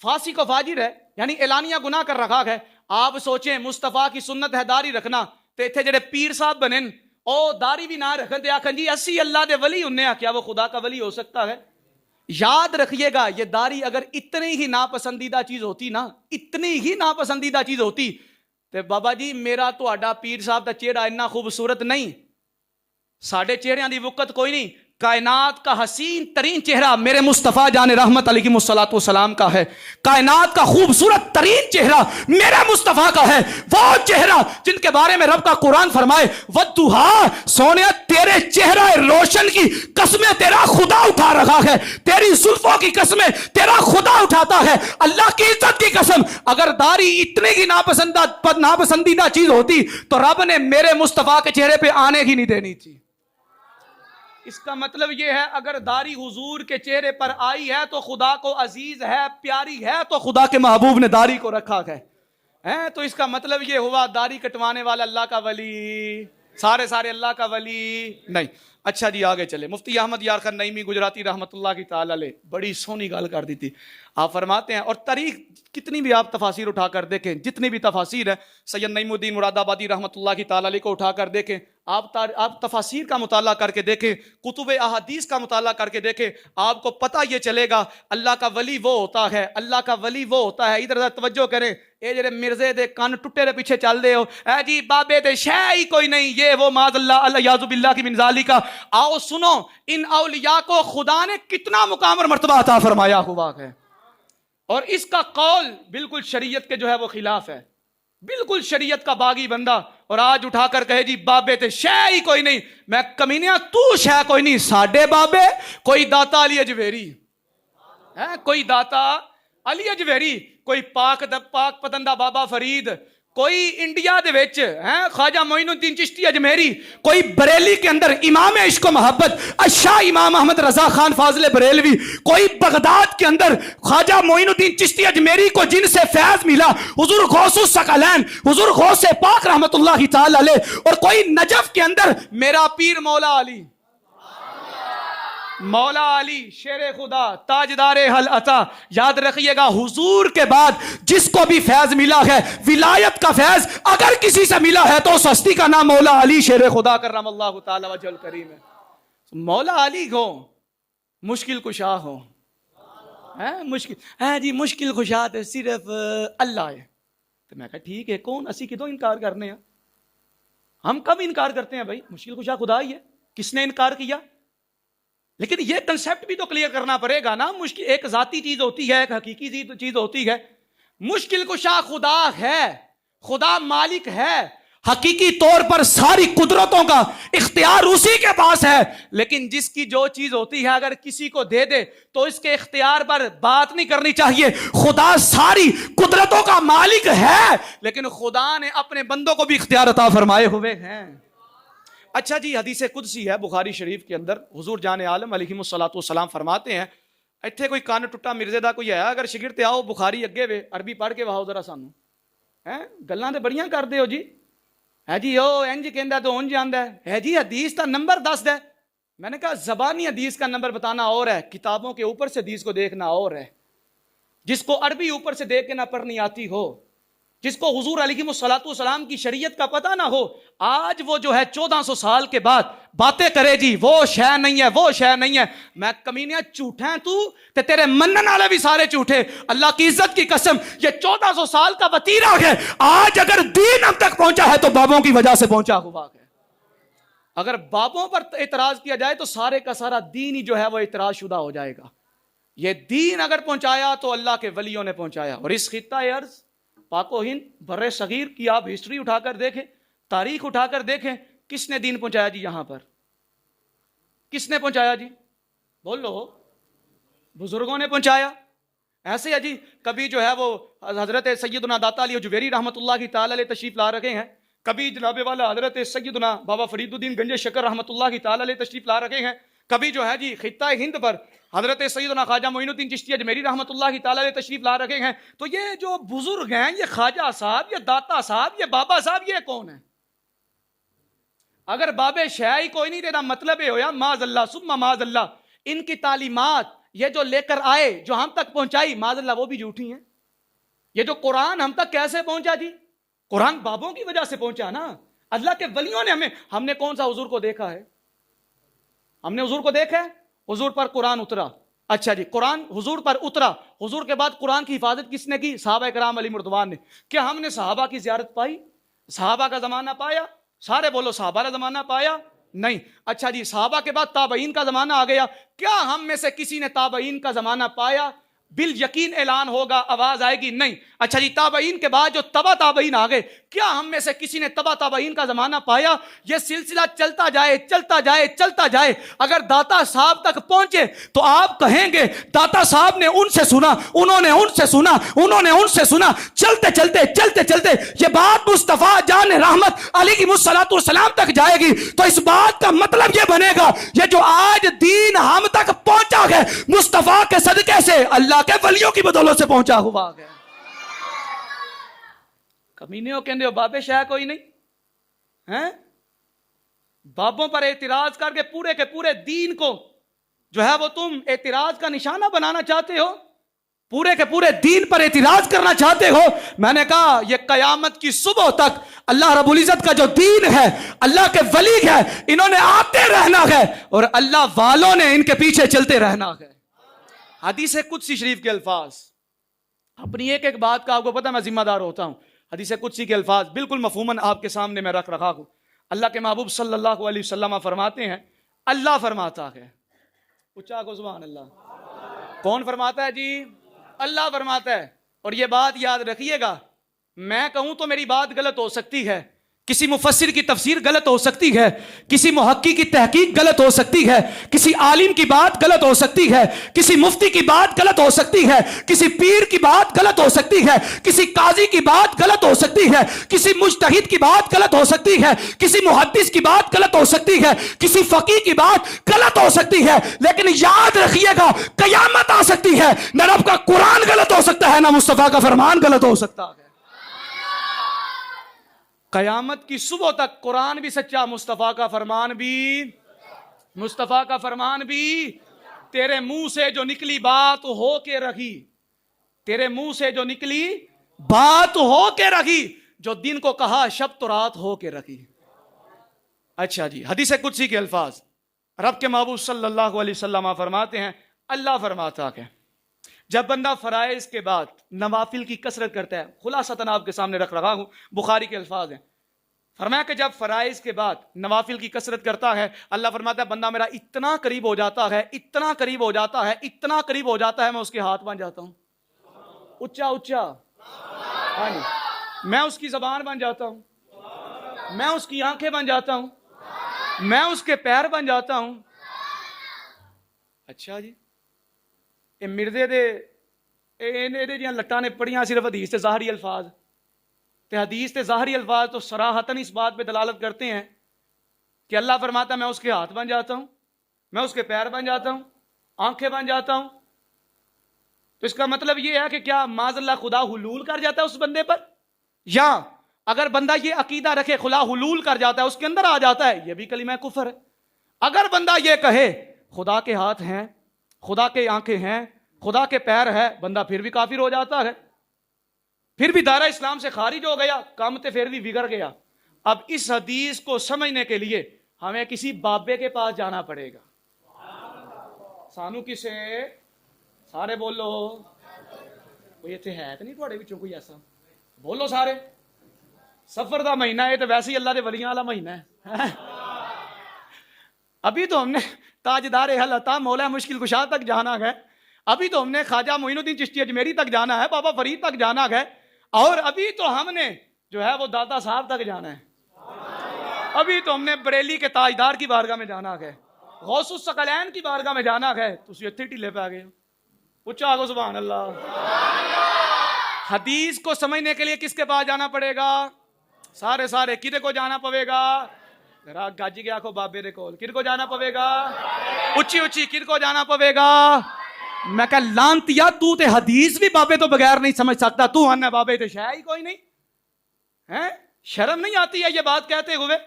فاسق و فاجر ہے یعنی اعلانیہ گناہ کر رکھا ہے. آپ سوچیں مصطفیٰ کی سنت ہے داڑھی رکھنا, تے اتنے جڑے پیر صاحب بنے او داڑھی بھی نہ رکھن تے آکھن جی اسی اللہ دے ولی ہنے آ, کیا وہ خدا کا ولی ہو سکتا ہے؟ یاد رکھیے گا یہ داڑھی اگر اتنی ہی ناپسندیدہ چیز ہوتی نا, اتنی ہی ناپسندیدہ چیز ہوتی تے بابا جی میرا تہاڈا پیر صاحب دا چہرہ اتنا خوبصورت نہیں, ساڈے چہریاں دی وقت کوئی نہیں. کائنات کا حسین ترین چہرہ میرے مصطفیٰ جان رحمت علیہ الصلوۃ والسلام کا ہے. کائنات کا خوبصورت ترین چہرہ میرے مصطفیٰ کا ہے. وہ چہرہ جن کے بارے میں رب کا قرآن فرمائے وَالضُّحَىٰ, سونیا تیرے چہرہ روشن کی قسمیں تیرا خدا اٹھا رکھا ہے, تیری زلفوں کی قسمیں تیرا خدا اٹھاتا ہے. اللہ کی عزت کی قسم اگر داڑھی اتنی ہی ناپسندیدہ چیز ہوتی تو رب نے میرے مصطفیٰ کے چہرے پہ آنے ہی نہیں دینی تھی. اس کا مطلب یہ ہے اگر داڑھی حضور کے چہرے پر آئی ہے تو خدا کو عزیز ہے, پیاری ہے, تو خدا کے محبوب نے داڑھی کو رکھا ہے. تو اس کا مطلب یہ ہوا داڑھی کٹوانے والا اللہ کا ولی, سارے اللہ کا ولی نہیں. اچھا جی آگے چلے. مفتی احمد یار خان نعیمی گجراتی رحمت اللہ کی تعالی علیہ بڑی سونی گل کر دی تھی. آپ فرماتے ہیں, اور تاریخ کتنی بھی آپ تفاسیر اٹھا کر دیکھیں, جتنی بھی تفاسیر ہے, سید نعیم الدین مراد آبادی رحمت اللہ کی تعالی علیہ کو اٹھا کر دیکھیں, آپ تفاسیر کا مطالعہ کر کے دیکھیں, کتب احادیث کا مطالعہ کر کے دیکھیں, آپ کو پتہ یہ چلے گا اللہ کا ولی وہ ہوتا ہے, اللہ کا ولی وہ ہوتا ہے. ادھر توجہ کریں, اے جڑے مرزے دے کان ٹٹے دے پیچھے چل دے ہو, اے جی بابے دے شے ہی کوئی نہیں, یہ وہ معاذ اللہ الیاذ باللہ کی من ذالک. آؤ سنو ان اولیاء کو خدا نے کتنا مقام اور مرتبہ عطا فرمایا ہوا ہے, اور اس کا قول بالکل شریعت کے جو ہے وہ خلاف ہے, بالکل شریعت کا باغی بندہ, اور آج اٹھا کر کہے جی بابے تے شے ہی کوئی نہیں. میں کمینیا تو شے کوئی نہیں, ساڈے بابے کوئی داتا علی اجویری ہے, کوئی داتا علی اجویری, کوئی پاک پتندہ بابا فرید, کوئی انڈیا دے وچ خواجہ معین الدین چشتی اجمیری, کوئی بریلی کے اندر امام عشق و محبت شاہ امام احمد رضا خان فاضل بریلوی, کوئی بغداد کے اندر خواجہ معین الدین چشتی اجمیری کو جن سے فیض ملا حضور غوث الثقلین حضور غوث پاک رحمت اللہ تعالی علیہ, اور کوئی نجف کے اندر میرا پیر مولا علی, مولا علی شیر خدا تاجدار حل عطا. یاد رکھیے گا حضور کے بعد جس کو بھی فیض ملا ہے, ولایت کا فیض اگر کسی سے ملا ہے تو اس ہستی کا نام مولا علی شیر خدا کرم اللہ تعالی وجہ الکریم ہے. مولا علی کو مشکل کشا ہو, مشکل جی مشکل کشا تو صرف اللہ ہے. تو میں کہا ٹھیک ہے, کون اسی کدوں انکار کرنے ہیں, ہم کب انکار کرتے ہیں بھائی, مشکل کشا خدا ہی ہے, کس نے انکار کیا؟ لیکن یہ کنسیپٹ بھی تو کلیئر کرنا پڑے گا نا. مشکل ایک ذاتی چیز ہوتی ہے, ایک حقیقی چیز ہوتی ہے. مشکل کشا خدا ہے, خدا مالک ہے, حقیقی طور پر ساری قدرتوں کا اختیار اسی کے پاس ہے, لیکن جس کی جو چیز ہوتی ہے اگر کسی کو دے دے تو اس کے اختیار پر بات نہیں کرنی چاہیے. خدا ساری قدرتوں کا مالک ہے, لیکن خدا نے اپنے بندوں کو بھی اختیار عطا فرمائے ہوئے ہیں. اچھا جی حدیث قدسی ہے بخاری شریف کے اندر, حضور جان عالم علیہ الصلوۃ والسلام فرماتے ہیں, ایتھے کوئی کان ٹٹا مرزے دا کوئی ہے اگر شگرد آؤ بخاری اگے وے عربی پڑھ کے وہاؤ ذرا سانو, گلاں تے بڑیاں کر دے ہو جی, ہے جی او انج کہندا تو اونج آندا ہے جی حدیث کا نمبر دس دے. میں نے کہا زبانی حدیث کا نمبر بتانا اور ہے, کتابوں کے اوپر سے حدیث کو دیکھنا اور ہے. جس کو عربی اوپر سے دیکھ کے نہ پڑھنی آتی ہو, جس کو حضور علیہ الصلوۃ والسلام کی شریعت کا پتہ نہ ہو, آج وہ جو ہے 1400 سال کے بعد باتیں کرے جی وہ شے نہیں ہے, وہ شے نہیں ہے. میں کمینیا جھوٹا ہے تو تے تیرے منن والے بھی سارے جھوٹے. اللہ کی عزت کی قسم یہ 1400 سال کا وتیرہ ہے, آج اگر دین ہم تک پہنچا ہے تو بابوں کی وجہ سے پہنچا ہوا ہے. اگر بابوں پر اعتراض کیا جائے تو سارے کا سارا دین ہی جو ہے وہ اعتراض شدہ ہو جائے گا. یہ دین اگر پہنچایا تو اللہ کے ولیوں نے پہنچایا. اور اس خطہ ارض پاک و ہند بر صغیر کی آپ ہسٹری اٹھا کر دیکھیں, تاریخ اٹھا کر دیکھیں, کس نے دین پہنچایا جی یہاں پر, کس نے پہنچایا جی, بولو, بزرگوں نے پہنچایا. ایسے ہے جی کبھی جو ہے وہ حضرت سیدنا داتا علی اجویری رحمت اللہ کی تعالی علیہ تشریف لا رکھے ہیں, کبھی جناب والا حضرت سیدنا بابا فرید الدین گنج شکر رحمت اللہ کی تعالی علیہ تشریف لا رکھے ہیں, کبھی جو ہے جی خطہ ہند پر حضرت سیدنا خواجہ معین الدین چشتی اجمیری رحمت اللہ کی تعالی علیہ تشریف لا رکھے ہیں. تو یہ جو بزرگ ہیں, یہ خواجہ صاحب, یہ داتا صاحب, یہ بابا صاحب, یہ کون ہے؟ اگر بابے شیعی کوئی نہیں دینا مطلب یہ ہویا معاذ اللہ ثم معاذ اللہ, ان کی تعلیمات یہ جو لے کر آئے جو ہم تک پہنچائی معاذ اللہ وہ بھی جھوٹی ہیں. یہ جو قرآن ہم تک کیسے پہنچا جی؟ قرآن بابوں کی وجہ سے پہنچا نا. اللہ کے ولیوں نے ہم نے کون سا حضور کو دیکھا ہے؟ ہم نے حضور کو دیکھا ہے؟ حضور پر قرآن اترا. اچھا جی، قرآن حضور پر اترا، حضور کے بعد قرآن کی حفاظت کس نے کی؟ صحابہ کرام علیہ رضوان نے. کیا ہم نے صحابہ کی زیارت پائی؟ صحابہ کا زمانہ پایا؟ سارے بولو صحابہ کا زمانہ پایا؟ نہیں. اچھا جی، صحابہ کے بعد تابعین کا زمانہ آ گیا. کیا ہم میں سے کسی نے تابعین کا زمانہ پایا؟ بال یقین اعلان ہوگا، آواز آئے گی نہیں. اچھا جی، تابعین کے بعد جو تبا تابعین آ گئے، کیا ہم میں سے کسی نے تبا تابعین کا زمانہ پایا؟ یہ سلسلہ چلتا جائے چلتا جائے چلتا جائے. اگر داتا صاحب تک پہنچے تو آپ کہیں گے داتا صاحب نے ان سے سنا، انہوں نے ان سے سنا، انہوں نے ان سے سنا. چلتے چلتے چلتے چلتے یہ بات مصطفیٰ جان رحمت علیہ الصلوۃ والسلام تک جائے گی. تو اس بات کا مطلب یہ بنے گا، یہ جو آج دین ہم تک پہنچا ہے مصطفیٰ کے صدقے سے، اللہ کے ولیوں کی بدولت سے پہنچا ہوا ہے. کمینیوں کہندے ہو بابے شاہ کوئی نہیں ہیں؟ بابوں پر اعتراض کر کے پورے دین کو جو ہے وہ تم اعتراض کا نشانہ بنانا چاہتے ہو، پورے کے پورے دین پر اعتراض کرنا چاہتے ہو. میں نے کہا یہ قیامت کی صبح تک اللہ رب العزت کا جو دین ہے، اللہ کے ولی ہے، انہوں نے آتے رہنا ہے اور اللہ والوں نے ان کے پیچھے چلتے رہنا ہے. حدیث قدسی شریف کے الفاظ، اپنی ایک ایک بات کا آپ کو پتہ میں ذمہ دار ہوتا ہوں. حدیث قدسی کے الفاظ بالکل مفہوماً آپ کے سامنے میں رکھ رہا ہوں. اللہ کے محبوب صلی اللہ علیہ وسلم فرماتے ہیں، اللہ فرماتا ہے، اچھا کو سبحان اللہ. کون فرماتا ہے جی؟ اللہ فرماتا ہے. اور یہ بات یاد رکھیے گا، میں کہوں تو میری بات غلط ہو سکتی ہے، کسی مفسر کی تفسیر غلط ہو سکتی ہے، کسی محقق کی تحقیق غلط ہو سکتی ہے، کسی عالم کی بات غلط ہو سکتی ہے، کسی مفتی کی بات غلط ہو سکتی ہے، کسی پیر کی بات غلط ہو سکتی ہے، کسی قاضی کی بات غلط ہو سکتی ہے، کسی مجتہد کی بات غلط ہو سکتی ہے، کسی محدث کی بات غلط ہو سکتی ہے، کسی فقیہ کی بات غلط ہو سکتی ہے. لیکن یاد رکھیے گا قیامت آ سکتی ہے، نہ رب کا قرآن غلط ہو سکتا ہے، نہ مصطفیٰ کا فرمان غلط ہو سکتا ہے. قیامت کی صبح تک قرآن بھی سچا، مصطفیٰ کا فرمان بھی. تیرے منہ سے جو نکلی بات ہو کے رہی، تیرے منہ سے جو نکلی بات ہو کے رہی، جو دن کو کہا شب تو رات ہو کے رہی. اچھا جی، حدیث قدسی کے الفاظ، رب کے محبوب صلی اللہ علیہ وسلم فرماتے ہیں، اللہ فرماتا ہے جب بندہ فرائض کے بعد نوافل کی کثرت کرتا ہے، خلاصتاً آپ کے سامنے رکھ رہا ہوں، بخاری کے الفاظ ہیں، فرمایا کہ جب فرائض کے بعد نوافل کی کثرت کرتا ہے، اللہ فرماتا ہے بندہ میرا اتنا قریب ہو جاتا ہے، اتنا قریب ہو جاتا ہے، اتنا قریب ہو جاتا ہے، میں اس کے ہاتھ بن جاتا ہوں. اچھا اچھا، ہاں جی، میں اس کی زبان بن جاتا ہوں، میں اس کی آنکھیں بن جاتا ہوں، میں اس کے پیر بن جاتا ہوں. اچھا جی، یہ مردے دے جیاں لٹاں نے پڑھیاں صرف حدیث تے ظاہری الفاظ، تے حدیث تے ظاہری الفاظ تو صراحتاً اس بات پہ دلالت کرتے ہیں کہ اللہ فرماتا ہے میں اس کے ہاتھ بن جاتا ہوں، میں اس کے پیر بن جاتا ہوں، آنکھیں بن جاتا ہوں. تو اس کا مطلب یہ ہے کہ کیا معاذ اللہ خدا حلول کر جاتا ہے اس بندے پر؟ یا اگر بندہ یہ عقیدہ رکھے خدا حلول کر جاتا ہے، اس کے اندر آ جاتا ہے، یہ بھی کلمہ کفر ہے. اگر بندہ یہ کہے خدا کے ہاتھ ہیں، خدا کے آنکھیں ہیں، خدا کے پیر ہے، بندہ پھر بھی کافر ہو جاتا ہے، پھر بھی دائرہ اسلام سے خارج ہو گیا، کام تے پھر بھی بگڑ گیا. اب اس حدیث کو سمجھنے کے لیے ہمیں کسی بابے کے پاس جانا پڑے گا. سانو کسے سارے بولو، کوئی اتنے ہے تو نہیں تھوڑے وچوں کوئی ایسا؟ بولو سارے. سفر دا مہینہ ہے تو ویسے ہی اللہ دے ولیاں والا مہینہ ہے. ابھی تو ہم نے تاجدار حل عطا مولا مشکل کشا تک جانا ہے، ابھی تو ہم نے خواجہ معین الدین چشتی اجمیری تک جانا ہے، بابا فرید تک جانا ہے، اور ابھی تو ہم نے جو ہے وہ داتا صاحب تک جانا ہے، ابھی تو ہم نے بریلی کے تاجدار کی بارگاہ میں جانا ہے، غوث الثقلین کی بارگاہ میں جانا ہے. تسی اتنے ٹھلے پہ آ گئے، اچھا آگو سبحان اللہ. حدیث کو سمجھنے کے لیے کس کے پاس جانا پڑے گا؟ سارے کدے کو جانا پوے گا؟ ذرا گاجی کے آنکھوں بابے دے کول کد کو جانا پوے گا؟ اچھی کد کو جانا پوے گا؟ میں کہ لانتیا تو تے حدیث بھی بابے تو بغیر نہیں سمجھ سکتا، تو ہن بابے تے شے ہی کوئی نہیں ہیں؟ شرم نہیں آتی ہے یہ بات کہتے ہوئے؟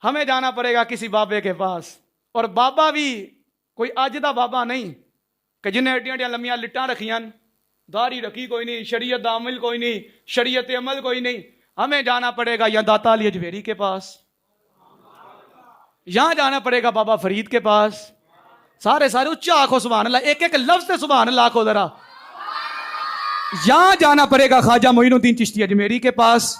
ہمیں جانا پڑے گا کسی بابے کے پاس، اور بابا بھی کوئی اج دا بابا نہیں کہ جنہیں ایڈیاں ایڈیاں لمیاں لٹاں رکھیاں، داڑھی رکھی کوئی نہیں, شریعت عمل کوئی نہیں, شریعت عمل کوئی نہیں. ہمیں جانا پڑے گا یا داتا علی اجویری کے پاس, یہاں جانا پڑے گا بابا فرید کے پاس. سارے اچھا آنکھو سبحان اللہ, ایک ایک لفظ سے سبحان اللہ آنکھو ذرا. یہاں جانا پڑے گا خواجہ معین الدین چشتی اجمیری کے پاس,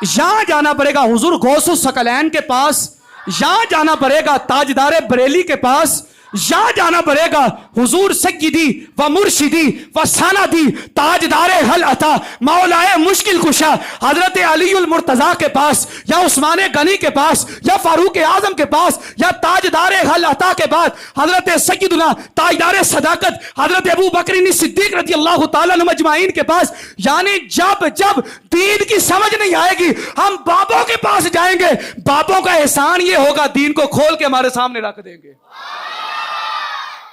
یہاں جانا پڑے گا حضور غوث الثقلین کے پاس, یہاں جانا پڑے گا تاجدار بریلی کے پاس, یہاں جانا پڑے گا حضور سیدی و مرشدی و سندی تاجدار حل عطا مولائے مشکل کشا حضرت علی المرتضیٰ کے پاس, یا عثمان غنی کے پاس, یا فاروق اعظم کے پاس, یا تاجدار حل عطا کے بعد حضرت سیدنا تاجدار صداقت حضرت ابو بکر صدیق رضی اللہ تعالیٰ عنہ اجمعین کے پاس. یعنی جب جب دین کی سمجھ نہیں آئے گی ہم بابوں کے پاس جائیں گے. بابوں کا احسان یہ ہوگا دین کو کھول کے ہمارے سامنے رکھ دیں گے.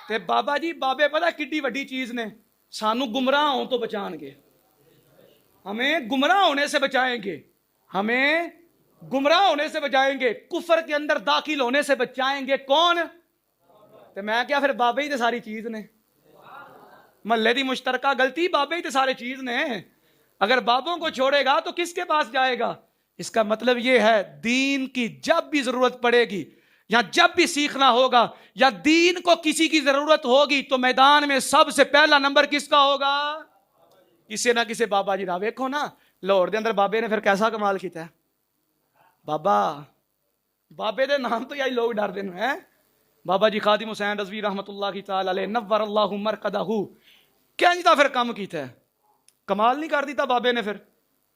تے بابا جی بابے پتہ کڈی وڈی چیز نے, سانو گمراہ ہوں تو بچان گے, ہمیں گمراہ ہونے سے بچائیں گے, ہمیں گمراہ ہونے سے بچائیں گے, کفر کے اندر داخل ہونے سے بچائیں گے. کون؟ تے میں کیا پھر بابے ہی تے ساری چیز نے, محلے دی مشترکہ غلطی بابے ہی تے سارے چیز نے. اگر بابوں کو چھوڑے گا تو کس کے پاس جائے گا؟ اس کا مطلب یہ ہے دین کی جب بھی ضرورت پڑے گی یا جب بھی سیکھنا ہوگا یا دین کو کسی کی ضرورت ہوگی تو میدان میں سب سے پہلا نمبر کس کا ہوگا؟ کسی نہ کسی بابا جی دا. ویکھو نا لاہور دے اندر بابے نے پھر کیسا کمال کیتا ہے. بابے دے نام تو یہی لوگ ڈر دین ہیں. بابا جی خادم حسین رضوی رحمت اللہ تعالی علیہ نور اللہ مرقدہ کینج دا پھر کم کیتا ہے, کمال نہیں کر دیتا بابے نے. پھر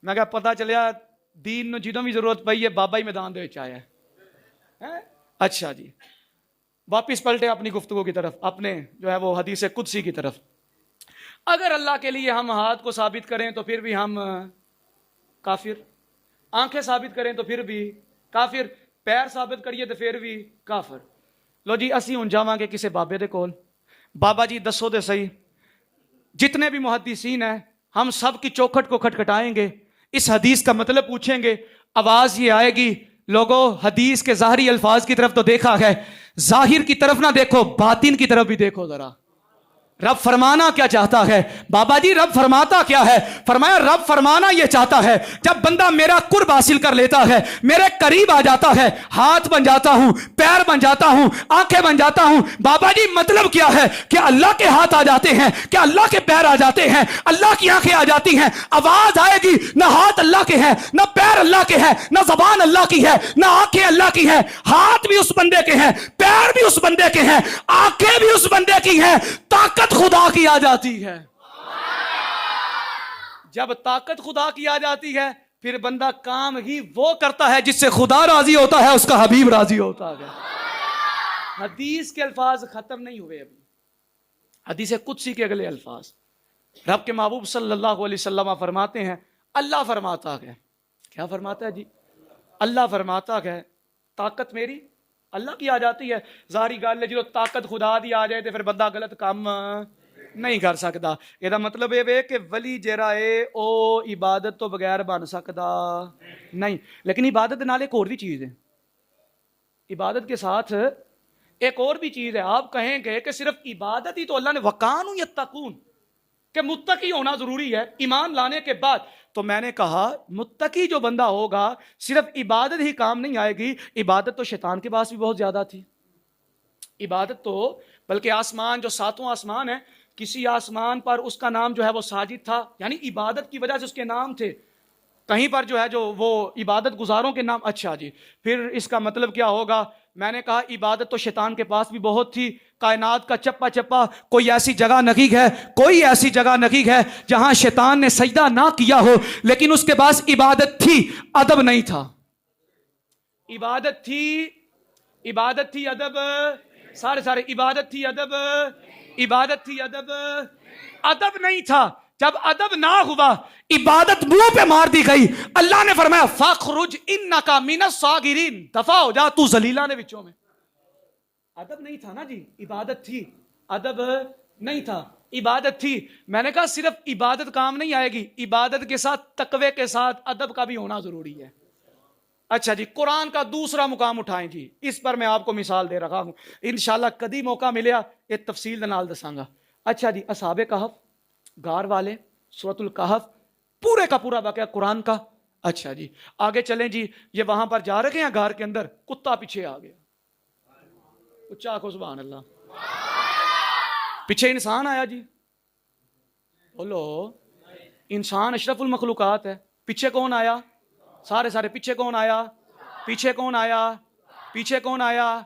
میں کہا پتہ چلیا دین نو جدوں بھی ضرورت پئی ہے بابا ہی میدان دے وچ آیا ہے. اچھا جی واپس پلٹے اپنی گفتگو کی طرف, اپنے جو ہے وہ حدیث قدسی کی طرف. اگر اللہ کے لیے ہم ہاتھ کو ثابت کریں تو پھر بھی ہم کافر, آنکھیں ثابت کریں تو پھر بھی کافر, پیر ثابت کریے تو پھر بھی کافر. لو جی اسی ہن جاواں گے کسے بابے دے کول. بابا جی دسو دے صحیح, جتنے بھی محدثین ہیں ہم سب کی چوکھٹ کو کھٹکھٹائیں گے, اس حدیث کا مطلب پوچھیں گے, آواز یہ آئے گی لوگوں حدیث کے ظاہری الفاظ کی طرف تو دیکھا ہے, ظاہر کی طرف نہ دیکھو باطن کی طرف بھی دیکھو ذرا. رب فرمانا کیا چاہتا ہے؟ بابا جی رب فرماتا کیا ہے؟ فرمایا رب فرمانا یہ چاہتا ہے جب بندہ میرا قرب حاصل کر لیتا ہے, میرے قریب آ جاتا ہے, ہاتھ بن جاتا ہوں, پیر بن جاتا ہوں, آنکھیں بن جاتا ہوں. بابا جی مطلب کیا ہے؟ کہ اللہ کے ہاتھ آ جاتے ہیں, کہ اللہ کے پیر آ جاتے ہیں, اللہ کی آنکھیں آ جاتی ہیں. آواز آئے گی نہ ہاتھ اللہ کے ہیں, نہ پیر اللہ کے ہیں, نہ زبان اللہ کی ہے, نہ آنکھیں اللہ کی ہیں. ہاتھ بھی اس بندے کے ہیں, پیر بھی اس بندے کے ہیں, آنکھیں بھی اس بندے کی ہیں. طاقت خدا کی آ جاتی ہے. جب طاقت خدا کی آ جاتی ہے پھر بندہ کام ہی وہ کرتا ہے جس سے خدا راضی ہوتا ہے, اس کا حبیب راضی ہوتا ہے. حدیث کے الفاظ ختم نہیں ہوئے ابھی, حدیث قدسی کے اگلے الفاظ. رب کے محبوب صلی اللہ علیہ وسلم فرماتے ہیں, اللہ فرماتا ہے, کیا فرماتا ہے جی؟ اللہ فرماتا ہے طاقت میری اللہ کی آ جاتی ہے. ظاہری گل ہے جو طاقت خدا دی آ جائے تو پھر بندہ غلط کام نہیں کر سکتا. یہ مطلب یہ کہ ولی جڑا ہے او عبادت تو بغیر بن سکتا نہیں. لیکن عبادت نال ایک اور بھی چیز ہے, عبادت کے ساتھ ایک اور بھی چیز ہے. آپ کہیں گے کہ صرف عبادت ہی تو اللہ نے وقانوا یتقون کہ متقی ہونا ضروری ہے ایمان لانے کے بعد. تو میں نے کہا متقی جو بندہ ہوگا صرف عبادت ہی کام نہیں آئے گی. عبادت تو شیطان کے پاس بھی بہت زیادہ تھی. عبادت تو بلکہ آسمان جو 7واں آسمان ہے, کسی آسمان پر اس کا نام جو ہے وہ ساجد تھا, یعنی عبادت کی وجہ سے اس کے نام تھے. کہیں پر جو ہے جو وہ عبادت گزاروں کے نام. اچھا جی پھر اس کا مطلب کیا ہوگا؟ میں نے کہا عبادت تو شیطان کے پاس بھی بہت تھی. کائنات کا چپا چپا کوئی ایسی جگہ نگیگ ہے, کوئی ایسی جگہ نگیگ ہے جہاں شیطان نے سجدہ نہ کیا ہو, لیکن اس کے پاس عبادت تھی, ادب نہیں تھا. عبادت تھی ادب, سارے عبادت تھی ادب, عبادت تھی ادب, ادب نہیں تھا. جب ادب نہ ہوا عبادت منہ پہ مار دی گئی. اللہ نے فرمایا فاخرج انکا من الصاغرین, دفع ہو جا تو ذلیلاں دے وچوں میں. ادب نہیں تھا نا جی, عبادت تھی, ادب نہیں تھا, عبادت تھی. میں نے کہا صرف عبادت کام نہیں آئے گی, عبادت کے ساتھ تقوی کے ساتھ ادب کا بھی ہونا ضروری ہے. اچھا جی قرآن کا دوسرا مقام اٹھائیں جی, اس پر میں آپ کو مثال دے رہا ہوں, انشاءاللہ کدی موقع ملیا یہ تفصیل دے نال دساں گا. اچھا جی اصحاب کہف, غار والے، سورۃ الکہف، پورے کا پورا واقعہ قرآن کا. اچھا جی آگے چلیں جی. یہ وہاں پر جا رکھے ہیں غار کے اندر، کتا پیچھے آ گیا. اچھا کو سبحان اللہ. پیچھے انسان آیا جی. بولو انسان اشرف المخلوقات ہے. پیچھے کون آیا؟ سارے پیچھے کون آیا؟ پیچھے کون آیا؟ پیچھے کون آیا؟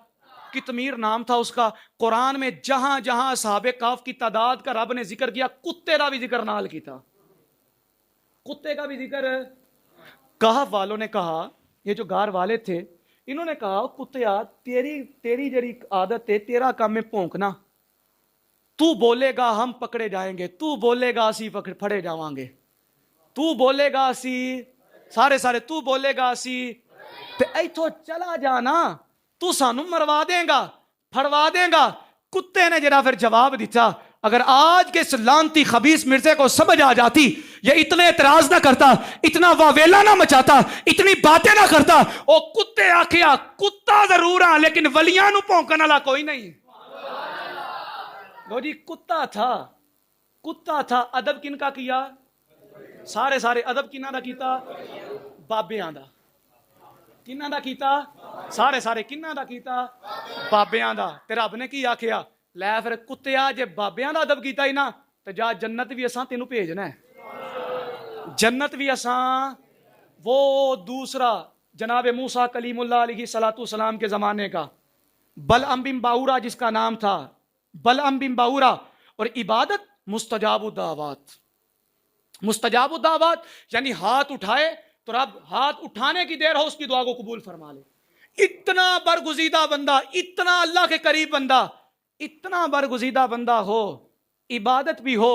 کتمیر نام تھا اس کا. قرآن میں جہاں جہاں اصحاب کہف کی تعداد کا رب نے ذکر کیا، کتے کا بھی ذکر نال کی تھا. کتے کا بھی ذکر. کہف والوں نے کہا، یہ جو غار والے تھے انہوں نے کہا کتیا تیری جڑی عادت ہے، تیرا کام ہے پھونکنا. تو بولے گا ہم پکڑے جائیں گے، تو بولے گا اسی پھڑے جاواں گے، تو بولے گا اسی سارے تو بولے گا اسی تے ایتھوں چلا جانا، تو سانو مروا دیں گا، پھڑوا دیں گا. کتے نے جرا پھر جواب دیتا، اگر آج کے اس لانتی خبیث مرزے کو سمجھ آ جاتی، یہ اتنے اعتراض نہ کرتا، اتنا واویلا نہ مچاتا، اتنی باتیں نہ کرتا. او کتے آکھیا کتا ضرور ہاں لیکن ولیاں نو پونکن والا کوئی نہیں. لو جی کتا تھا. ادب کن کا کیا؟ سارے ادب کنہ دا کیتا؟ بابیاں دا. کنہ دا کیتا؟ سارے کنہ دا کیتا؟ بابیاں دا. تے رب نے کی آکھیا، لے پھر کتیا جے بابیاں دا ادب کیتا ہی نا تے جا جنت بھی اساں تینوں بھیجنا ہے. جنت بھی اساں. وہ دوسرا جناب موسیٰ کلیم اللہ علیہ السلام کے زمانے کا بلعم بن باورا جس کا نام تھا، بلعم بن باورا. اور عبادت مستجاب الدعوات. مستجاب الدعوات یعنی ہاتھ اٹھائے تو رب ہاتھ اٹھانے کی دیر ہو اس کی دعا کو قبول فرما لے. اتنا برگزیدہ بندہ، اتنا اللہ کے قریب بندہ، اتنا برگزیدہ بندہ ہو، عبادت بھی ہو،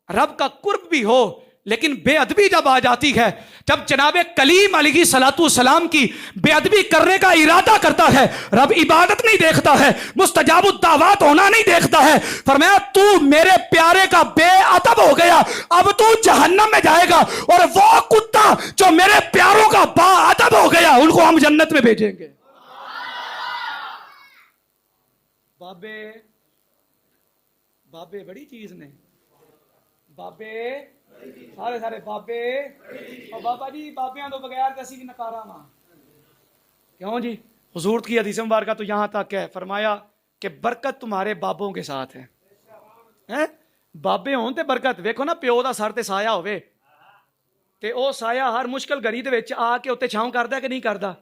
رب کا قرب بھی ہو، لیکن بے ادبی جب آ جاتی ہے، جب جناب کلیم علیہ السلام کی بے ادبی کرنے کا ارادہ کرتا ہے، رب عبادت نہیں دیکھتا ہے، مستجاب الدعوات ہونا نہیں دیکھتا ہے. فرمایا تو میرے پیارے کا بے ادب ہو گیا، اب تو جہنم میں جائے گا، اور وہ کتا جو میرے پیاروں کا با ادب ہو گیا ان کو ہم جنت میں بھیجیں گے. بابے بڑی چیز نے. بابے سارے بابے. اور بابا جی بابیاں تو بغیر کسی بھی نکارا ماں. کیوں جی؟ حضور کی حدیث مبارکہ تو یہاں تک ہے، فرمایا کہ برکت تمہارے بابوں کے ساتھ ہے. بابے ہون تے برکت. ویکھو نا پیو دا سر تے سایہ ہوئے تے او سایہ ہر مشکل گھڑی دے وچ آ کے اوتے چھاؤں کردا کہ نہیں کردا.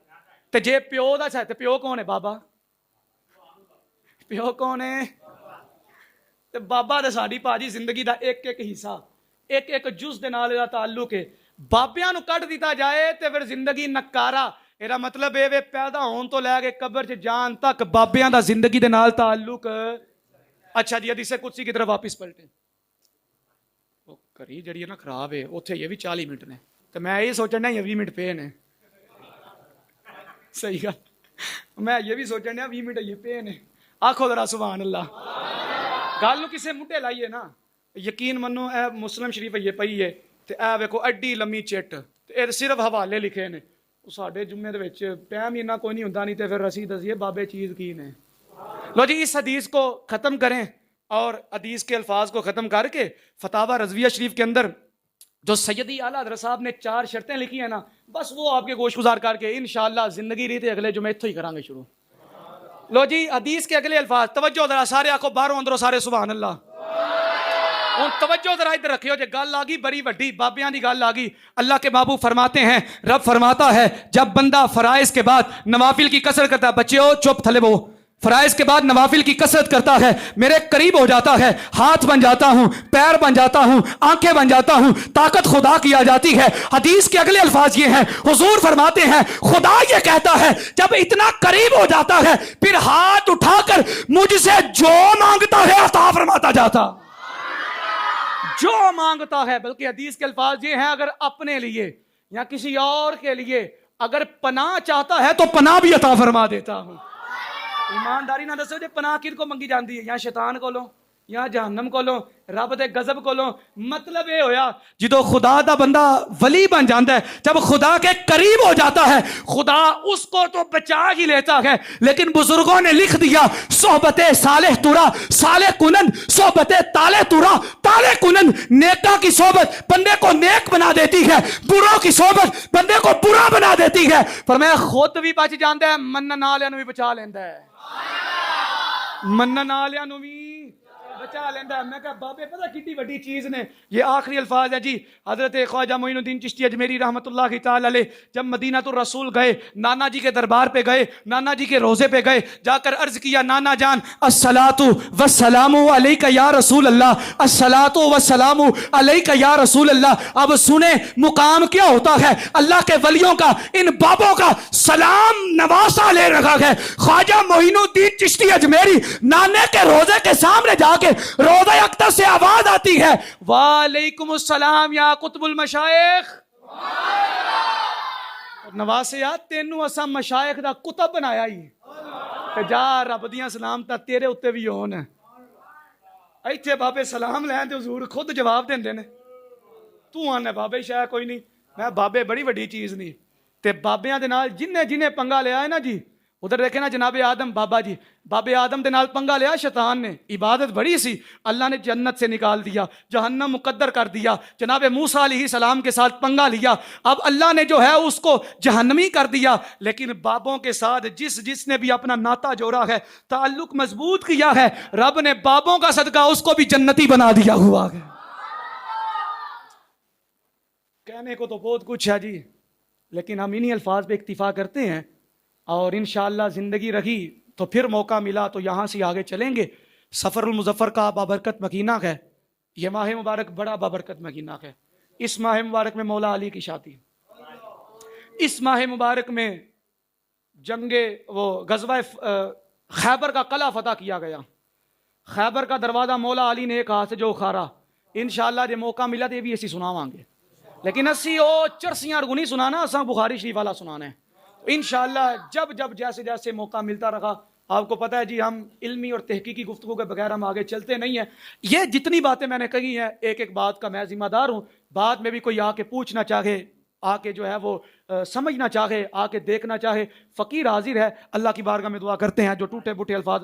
تے جے پیو دا سایہ تے پیو کون ہے؟ بابا. پیو کون ہے؟ تے بابا تے ساڈی پاجی زندگی دا ایک ایک حصہ، ایک ایک جز دے نال دا تعلق ہے. بابیاں نو کٹ دیتا جائے تے پھر زندگی نکارا. ایرا مطلب اے وے پیدا ہون تو لے کے قبر چ جان تک بابیاں دا زندگی دے نال تعلق. اچھا جی حدیث قدسی کی طرف واپس پلٹے. او کری جڑی ہے نا خراب ہے، اوتھے یہ بھی 40 منٹ نے تے میں یہ سوچنا یہ 20 منٹ پے نے. صحیح گل. میں یہ بھی سوچنا 20 منٹ یہ پے نے. آکھو ذرا سبحان اللہ. گل نو کسے مڈے لائیے نا، یقین منو اے مسلم شریف یہ پئی ہے تے اے ویکھو ایڈی لمبی چٹ تے اے صرف حوالے لکھے نے. ساڈے جمعے دے وچ ٹائم ہی نہ کوئی نہیں ہوندا، نہیں تے پھر اسی دسیے بابے چیز کی نے. لو جی اس حدیث کو ختم کریں اور حدیث کے الفاظ کو ختم کر کے فتاوی رضویہ شریف کے اندر جو سیدی اعلیٰ حضرت صاحب نے 4 شرطیں لکھی ہیں نا، بس وہ آپ کے گوش گزار کر کے انشاءاللہ زندگی ریتے اگلے جمعے اتھوں ہی کریں گے شروع. لو جی حدیث کے اگلے الفاظ توجہ ذرا سارے آکھو باہروں اندروں سارے سبحان اللہ. ہوں توجہ ذرا ادھر رکھیو جے گل آ گئی بڑی وڈی بابیاں دی گل آ گئی. اللہ کے محبوب فرماتے ہیں، رب فرماتا ہے جب بندہ فرائض کے بعد نوافل کی کثرت کرتا ہے، بچیو چپ تھلے وہ، فرائض کے بعد نوافل کی کثرت کرتا ہے، میرے قریب ہو جاتا ہے، ہاتھ بن جاتا ہوں، پیر بن جاتا ہوں، آنکھیں بن جاتا ہوں، طاقت خدا کی آ جاتی ہے. حدیث کے اگلے الفاظ یہ ہیں، حضور فرماتے ہیں خدا یہ کہتا ہے جب اتنا قریب ہو جاتا ہے پھر ہاتھ اٹھا کر مجھ سے جو مانگتا ہے عطا فرماتا جاتا. جو مانگتا ہے. بلکہ حدیث کے الفاظ یہ ہیں اگر اپنے لیے یا کسی اور کے لیے اگر پناہ چاہتا ہے تو پناہ بھی عطا فرما دیتا ہوں. ایمانداری نہ دسو جی پناہ کن کو منگی جاندی ہے؟ یا شیطان کو لو یا جہنم کو لو رب دے غضب کو لو. مطلب یہ ہویا جدو خدا دا بندہ ولی بن جاتا ہے, جب خدا کے قریب ہو جاتا ہے, خدا اس کو تو بچا ہی لیتا ہے. لیکن بزرگوں نے لکھ دیا صحبت صالح تورا صالح کنن, صحبت تالے تورا تالے کنن. نیکا کی صحبت بندے کو نیک بنا دیتی ہے, بروں کی صحبت بندے کو برا بنا دیتی ہے. فرمایا خود بھی بچ جاندا ہے, منن والےاں نوں بھی بچا لیندا ہے. منن والےاں نوں بھی بچا لینا. میں کہا بابے پتہ کتنی بڑی چیز نے. یہ آخری الفاظ ہے جی. حضرت خواجہ معین الدین چشتی اجمیری رحمۃ اللہ تعالی علیہ جب مدینہ الرسول گئے, نانا جی کے دربار پہ گئے, نانا جی کے روزے پہ گئے, جا کر عرض کیا نانا جان الصلاۃ والسلام علیک یا رسول اللہ, الصلاۃ والسلام علیک یا رسول اللہ. اب سنیں مقام کیا ہوتا ہے اللہ کے ولیوں کا, ان بابوں کا سلام نواسا لے رکھا ہے. خواجہ معین الدین چشتی اجمیری نانے کے روزے کے سامنے جا کے روضہ اقدس سے آواز آتی ہے وعلیکم السلام یا قطب المشائخ. نواسیا تینوں اساں مشائخ دا کتب بنایا ہی تے جا رب دیاں سلامتاں تیرے اوتے بھی ہون. ایتھے بابے سلام لین تے حضور خود جواب دیندے نے. تو آنے بابے شاید کوئی نہیں. میں بابے بڑی وڈی چیز نہیں. تے بابیاں دے نال جنہیں پنگا لیا ہے نا جی, ادھر دیکھیں نا جناب آدم بابا جی, بابے آدم دے نال پنگا لیا شیطان نے. عبادت بڑی سی, اللہ نے جنت سے نکال دیا, جہنم مقدر کر دیا. جناب موسیٰ علیہ السلام کے ساتھ پنگا لیا, اب اللہ نے جو ہے اس کو جہنمی کر دیا. لیکن بابوں کے ساتھ جس نے بھی اپنا ناتا جوڑا ہے, تعلق مضبوط کیا ہے, رب نے بابوں کا صدقہ اس کو بھی جنتی بنا دیا ہوا ہے. کہنے کو تو بہت کچھ ہے جی, لیکن ہم انہی الفاظ پہ اکتفا کرتے ہیں. اور انشاءاللہ زندگی رہی تو پھر موقع ملا تو یہاں سے آگے چلیں گے. سفر المظفر کا بابرکت مکینہ ہے. یہ ماہ مبارک بڑا بابرکت مکینہ ہے. اس ماہ مبارک میں مولا علی کی شادی, اس ماہ مبارک میں جنگ غزوہ خیبر کا قلعہ فتح کیا گیا. خیبر کا دروازہ مولا علی نے ایک ہاتھ سے جو اکھارا. انشاءاللہ جب موقع ملا تو یہ بھی اسی سناواں گے, لیکن اسی او چرسیاں رگو نہیں سنانا, اساں بخاری شریف والا سنانا ہے. انشاءاللہ جب جیسے جیسے موقع ملتا رہا, آپ کو پتہ ہے جی ہم علمی اور تحقیقی گفتگو کے بغیر ہم آگے چلتے نہیں ہیں. یہ جتنی باتیں میں نے کہی ہیں, ایک ایک بات کا میں ذمہ دار ہوں. بعد میں بھی کوئی آ کے پوچھنا چاہے, آ کے جو ہے وہ سمجھنا چاہے, آ کے دیکھنا چاہے, فقیر حاضر ہے. اللہ کی بارگاہ میں دعا کرتے ہیں جو ٹوٹے بوٹے الفاظ